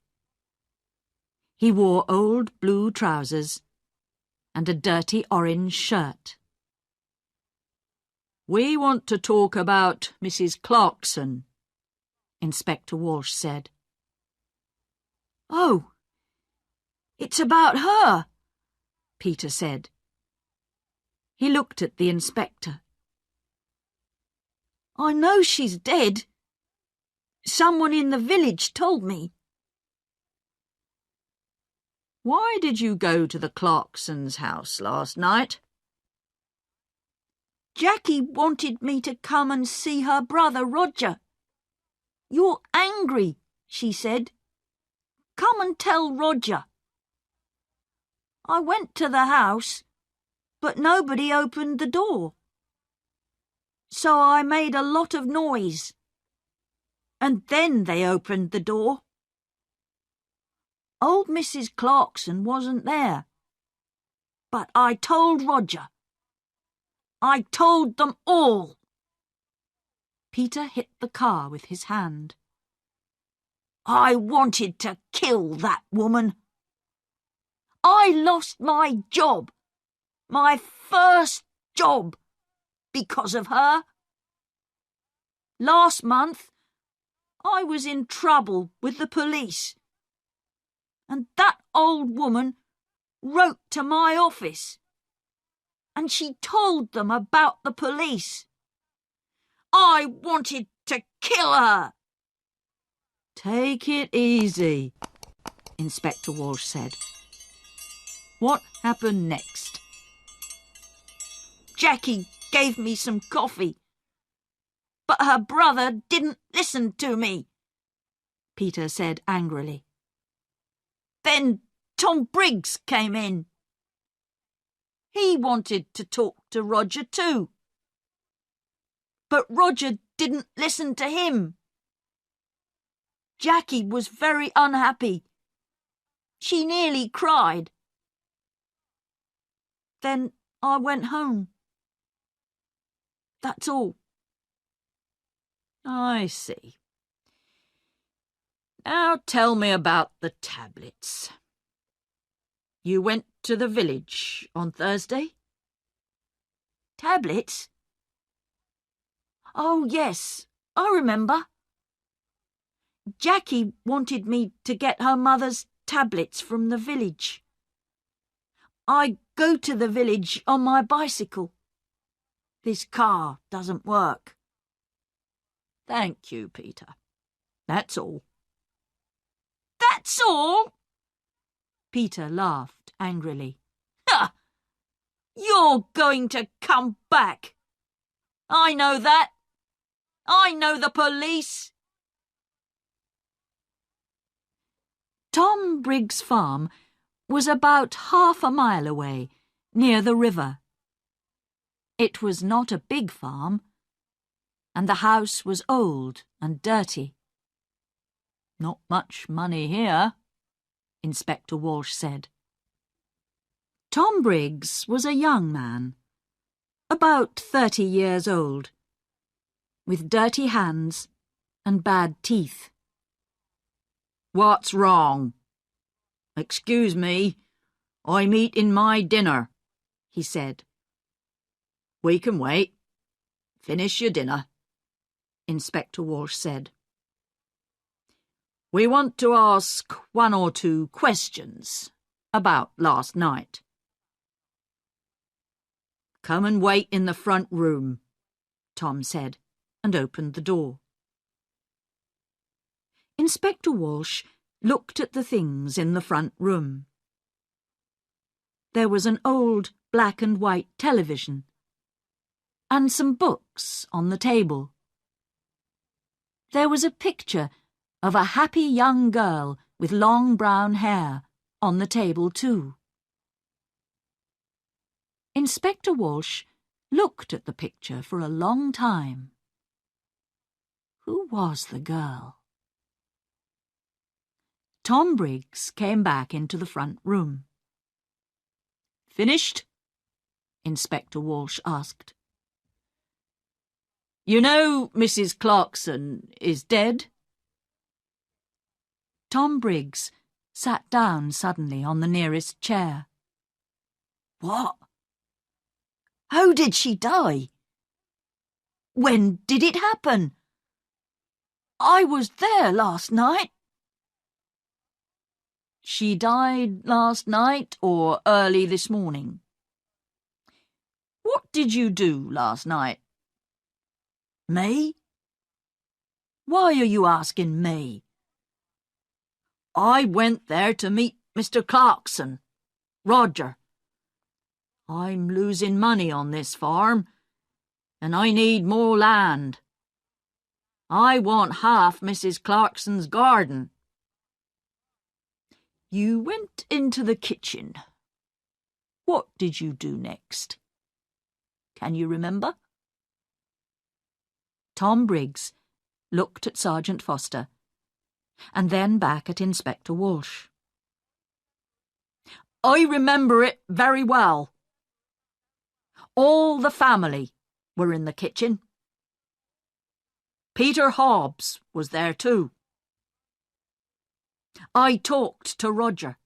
He wore old blue trousers and a dirty orange shirt. We want to talk about Mrs. Clarkson, Inspector Walsh said. Oh, it's about her, Peter said. He looked at the inspector. I know she's dead. Someone in the village told me. Why did you go to the Clarksons' house last night? Jackie wanted me to come and see her brother Roger. You're angry, she said. Come and tell Roger. I went to the house, but nobody opened the door. So I made a lot of noise. And then they opened the door. Old Mrs. Clarkson wasn't there. But I told Roger. I told them all. Peter hit the car with his hand. I wanted to kill that woman. I lost my job, my first job, because of her. Last month, I was in trouble with the police, and that old woman wrote to my office, and she told them about the police. I wanted to kill her. Take it easy, Inspector Walsh said. What happened next? Jackie gave me some coffee, but her brother didn't listen to me, Peter said angrily. Then Tom Briggs came in. He wanted to talk to Roger too, but Roger didn't listen to him. Jackie was very unhappy. She nearly cried. Then I went home. That's all. I see. Now tell me about the tablets. You went to the village on Thursday? Tablets? Oh, yes, I remember. Jackie wanted me to get her mother's tablets from the village. I go to the village on my bicycle. This car doesn't work. Thank you, Peter. That's all. That's all? Peter laughed angrily. Ha! You're going to come back. I know that. I know the police. Tom Briggs' farm was about half a mile away, near the river. It was not a big farm, and the house was old and dirty. Not much money here, Inspector Walsh said. Tom Briggs was a young man, about 30 years old, with dirty hands and bad teeth. What's wrong? Excuse me, I'm eating my dinner, he said. We can wait. Finish your dinner, Inspector Walsh said. We want to ask 1 or 2 questions about last night. Come and wait in the front room, Tom said, and opened the door. Inspector Walsh looked at the things in the front room. There was an old black and white television and some books on the table. There was a picture of a happy young girl with long brown hair on the table too. Inspector Walsh looked at the picture for a long time. Who was the girl? Tom Briggs came back into the front room. "Finished?" Inspector Walsh asked. "You know Mrs. Clarkson is dead?" Tom Briggs sat down suddenly on the nearest chair. What? How did she die? When did it happen? I was there last night. She died last night or early this morning? What did you do last night? Me? Why are you asking me? I went there to meet Mr. Clarkson, Roger. I'm losing money on this farm, and I need more land. I want half Mrs. Clarkson's garden. You went into the kitchen. What did you do next? Can you remember? Tom Briggs looked at Sergeant Foster and then back at Inspector Walsh. I remember it very well. All the family were in the kitchen. Peter Hobbs was there too. I talked to Roger.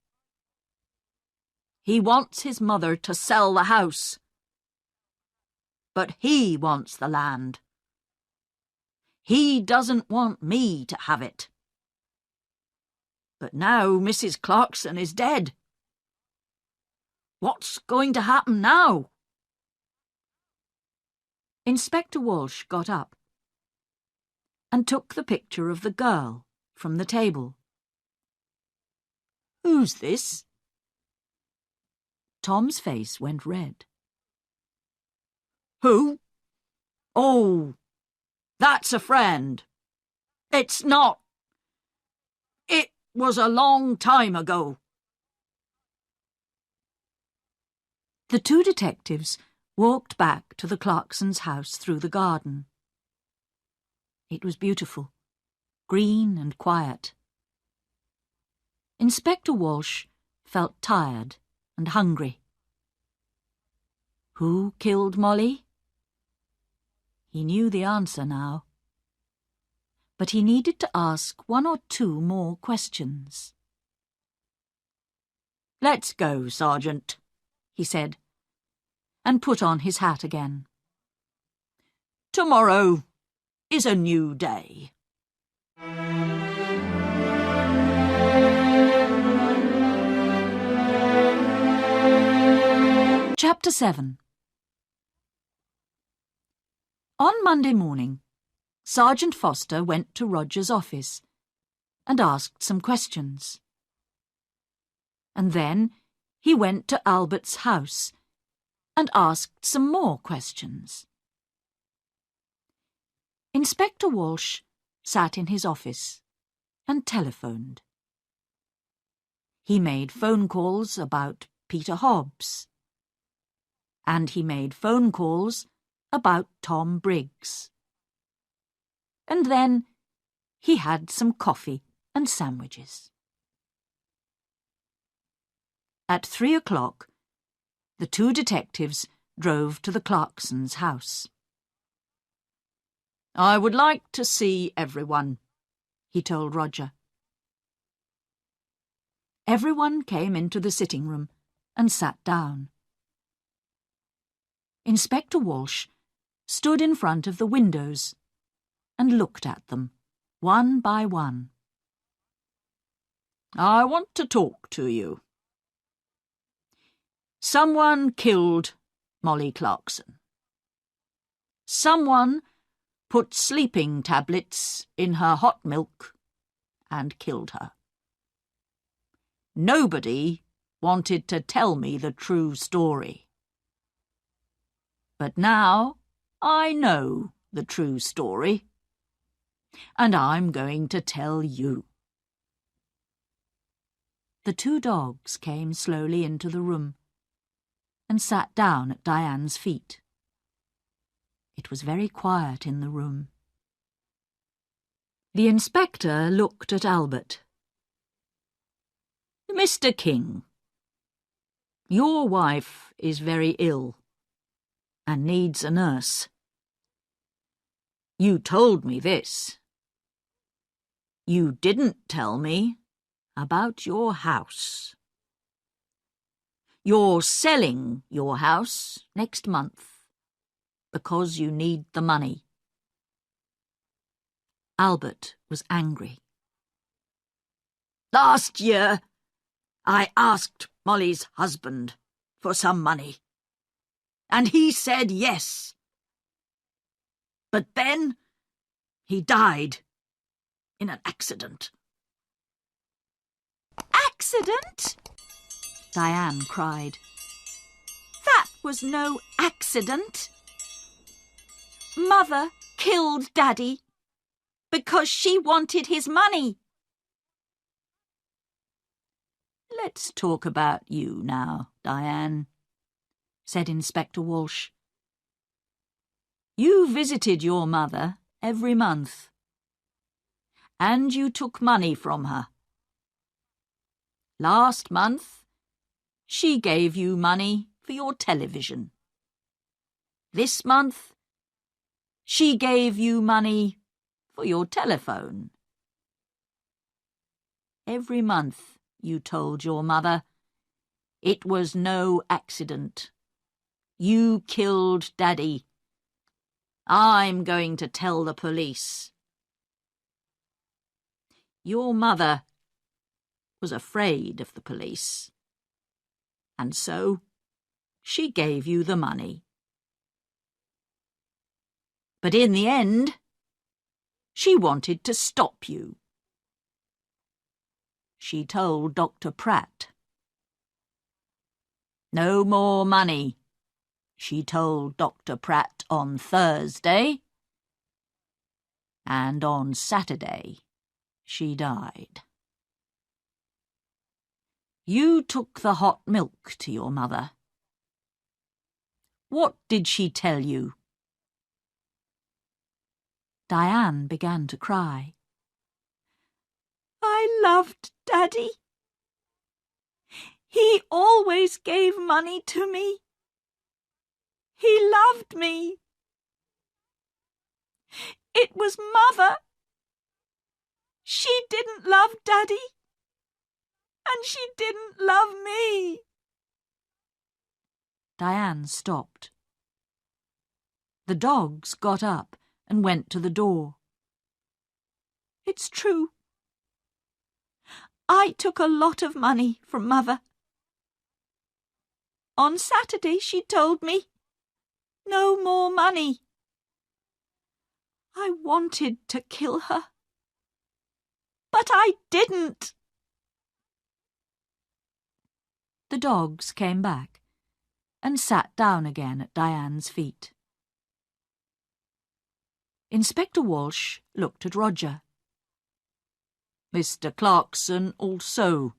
He wants his mother to sell the house, but he wants the land. He doesn't want me to have it. But now Mrs. Clarkson is dead. What's going to happen now? Inspector Walsh got up and took the picture of the girl from the table. Who's this? Tom's face went red. Who? Oh, that's a friend. It's not. It was a long time ago. The two detectives walked back to the Clarksons' house through the garden. It was beautiful, green and quiet. Inspector Walsh felt tired and hungry. Who killed Molly? He knew the answer now, but he needed to ask one or two more questions. Let's go, Sergeant, he said, and put on his hat again. Tomorrow is a new day. Chapter 7. On Monday morning, Sergeant Foster went to Roger's office and asked some questions. And then he went to Albert's house and asked some more questions. Inspector Walsh sat in his office and telephoned. He made phone calls about Peter Hobbs, and he made phone calls about Tom Briggs. And then he had some coffee and sandwiches. At 3 o'clock, the two detectives drove to the Clarksons' house. I would like to see everyone, he told Roger. Everyone came into the sitting room and sat down. Inspector Walsh stood in front of the windows and looked at them, one by one. I want to talk to you. Someone killed Molly Clarkson. Someone put sleeping tablets in her hot milk and killed her. Nobody wanted to tell me the true story. But now I know the true story, and I'm going to tell you. The two dogs came slowly into the room and sat down at Diane's feet. It was very quiet in the room. The inspector looked at Albert. Mr. King, your wife is very ill and needs a nurse. You told me this. You didn't tell me about your house. You're selling your house next month because you need the money. Albert was angry. Last year, I asked Molly's husband for some money, and he said yes. But then he died in an accident. Accident? Diane cried. That was no accident. Mother killed Daddy because she wanted his money. Let's talk about you now, Diane, said Inspector Walsh. You visited your mother every month, and you took money from her. Last month, she gave you money for your television. This month, she gave you money for your telephone. Every month you told your mother it was no accident. You killed Daddy. I'm going to tell the police. Your mother was afraid of the police, and so she gave you the money. But in the end, she wanted to stop you. She told Dr. Pratt. No more money, she told Dr. Pratt on Thursday, and on Saturday she died. You took the hot milk to your mother. What did she tell you? Diane began to cry. I loved Daddy. He always gave money to me. He loved me. It was Mother. She didn't love Daddy, and she didn't love me. Diane stopped. The dogs got up and went to the door. It's true. I took a lot of money from Mother. On Saturday she told me, no more money. I wanted to kill her, but I didn't. The dogs came back and sat down again at Diane's feet. Inspector Walsh looked at Roger. Mr. Clarkson also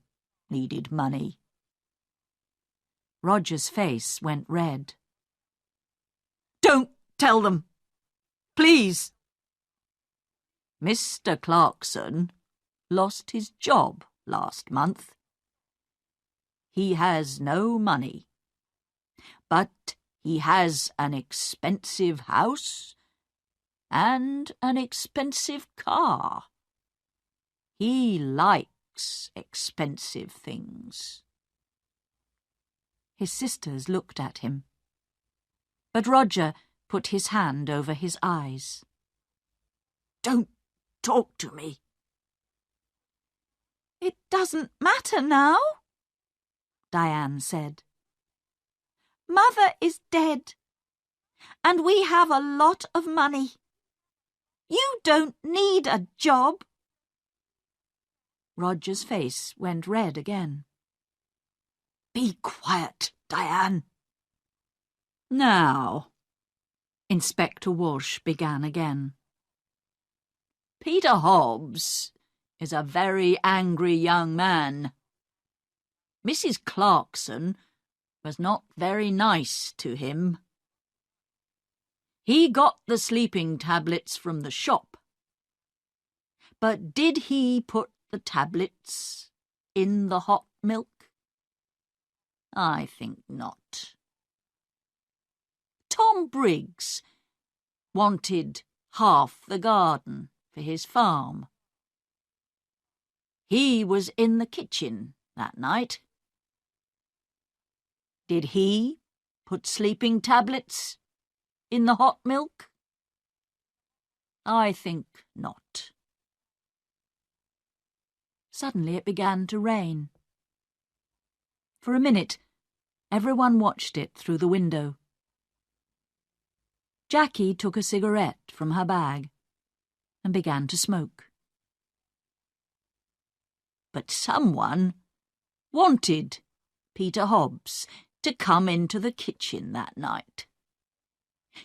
needed money. Roger's face went red. Don't tell them, please. Mr. Clarkson lost his job last month. He has no money, but he has an expensive house and an expensive car. He likes expensive things. His sisters looked at him, but Roger put his hand over his eyes. Don't talk to me. It doesn't matter now, Diane said. Mother is dead, and we have a lot of money. You don't need a job. Roger's face went red again. Be quiet, Diane. Now, Inspector Walsh began again. Peter Hobbs is a very angry young man. Mrs. Clarkson was not very nice to him. He got the sleeping tablets from the shop. But did he put the tablets in the hot milk? I think not. Tom Briggs wanted half the garden for his farm. He was in the kitchen that night. Did he put sleeping tablets in the hot milk? I think not. Suddenly it began to rain. For a minute, everyone watched it through the window. Jackie took a cigarette from her bag and began to smoke. But someone wanted Peter Hobbs to come into the kitchen that night.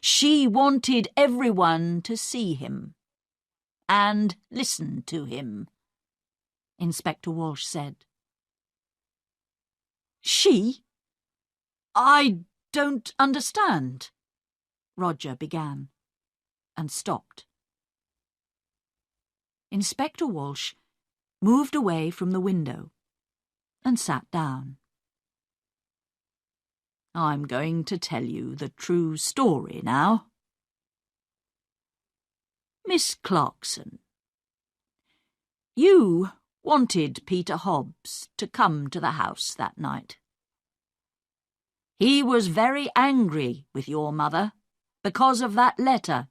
She wanted everyone to see him and listen to him, Inspector Walsh said. She? I don't understand, Roger began, and stopped. Inspector Walsh moved away from the window and sat down. I'm going to tell you the true story now. Miss Clarkson, you wanted Peter Hobbs to come to the house that night. He was very angry with your mother because of that letter.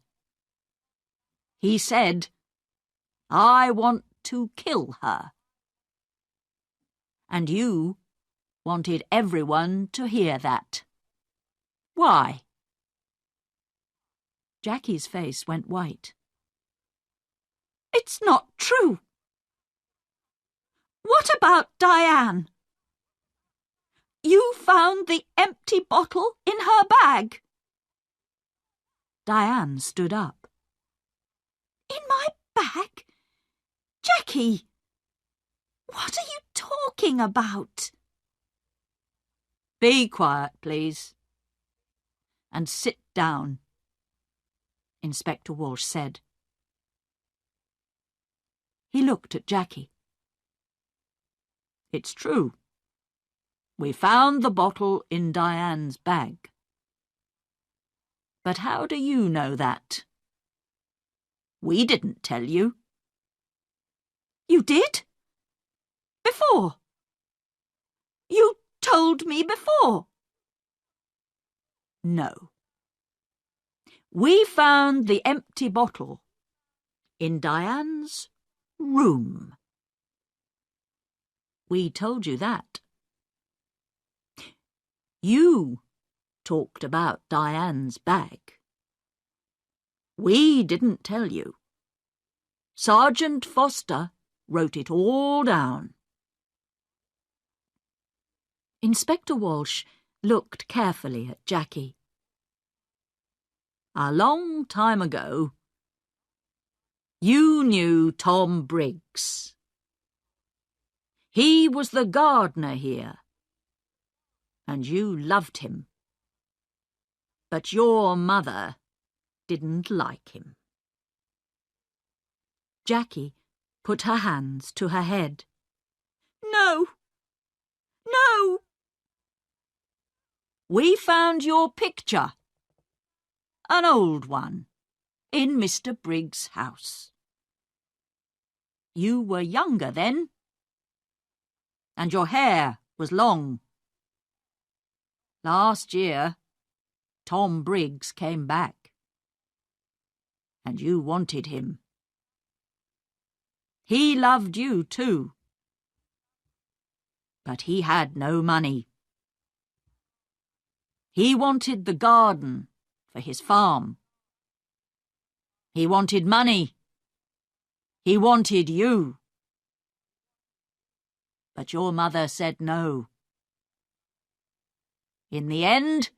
He said, I want to kill her. And you wanted everyone to hear that. Why? Jackie's face went white. It's not true. What about Diane? You found the empty bottle in her bag. Diane stood up. In my bag? Jackie, what are you talking about? Be quiet, please. And sit down, Inspector Walsh said. He looked at Jackie. It's true. We found the bottle in Diane's bag. But how do you know that? We didn't tell you. You did? Before? You told me before. No. We found the empty bottle in Diane's room. We told you that. You talked about Diane's bag. We didn't tell you. Sergeant Foster wrote it all down. Inspector Walsh looked carefully at Jackie. A long time ago, you knew Tom Briggs. He was the gardener here, and you loved him. But your mother didn't like him. Jackie put her hands to her head. No! No! We found your picture, an old one, in Mr. Briggs' house. You were younger then, and your hair was long. Last year, Tom Briggs came back, and you wanted him. He loved you too, but he had no money. He wanted the garden for his farm. He wanted money. He wanted you. but your mother said no. In the end,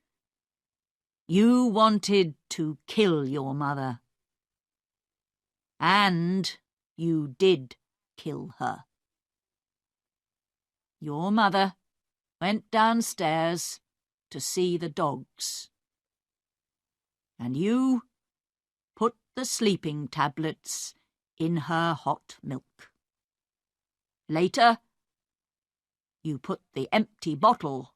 you wanted to kill your mother. And you did kill her. Your mother went downstairs to see the dogs. And you put the sleeping tablets in her hot milk. Later, you put the empty bottle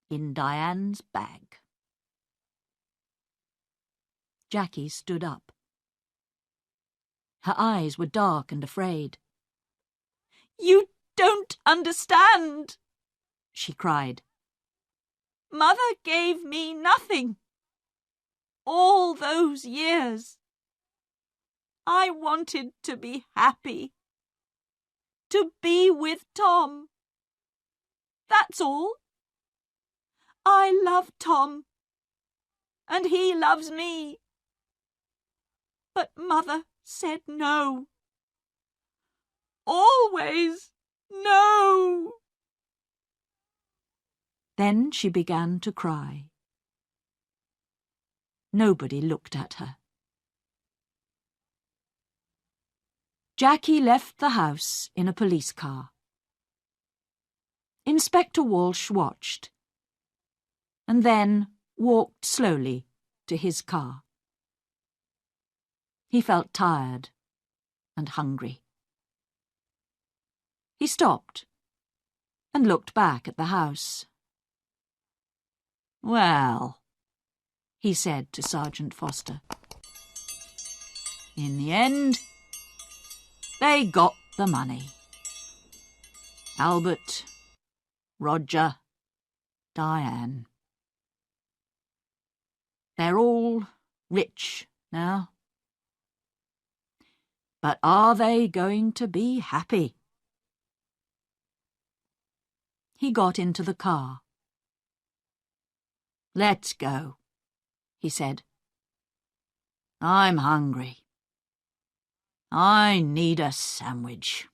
in Diane's bag. Jackie stood up. Her eyes were dark and afraid. You don't understand, she cried. Mother gave me nothing. All those years. I wanted to be happy. To be with Tom. That's all. I love Tom. And he loves me. But Mother said no. Always no. Then she began to cry. Nobody looked at her. Jackie left the house in a police car. Inspector Walsh watched, and then walked slowly to his car. He felt tired and hungry. He stopped and looked back at the house. "Well," he said to Sergeant Foster, "in the end, they got the money. Albert, Roger, Diane. They're all rich now. But are they going to be happy?" He got into the car. "Let's go," he said. "I'm hungry. I need a sandwich."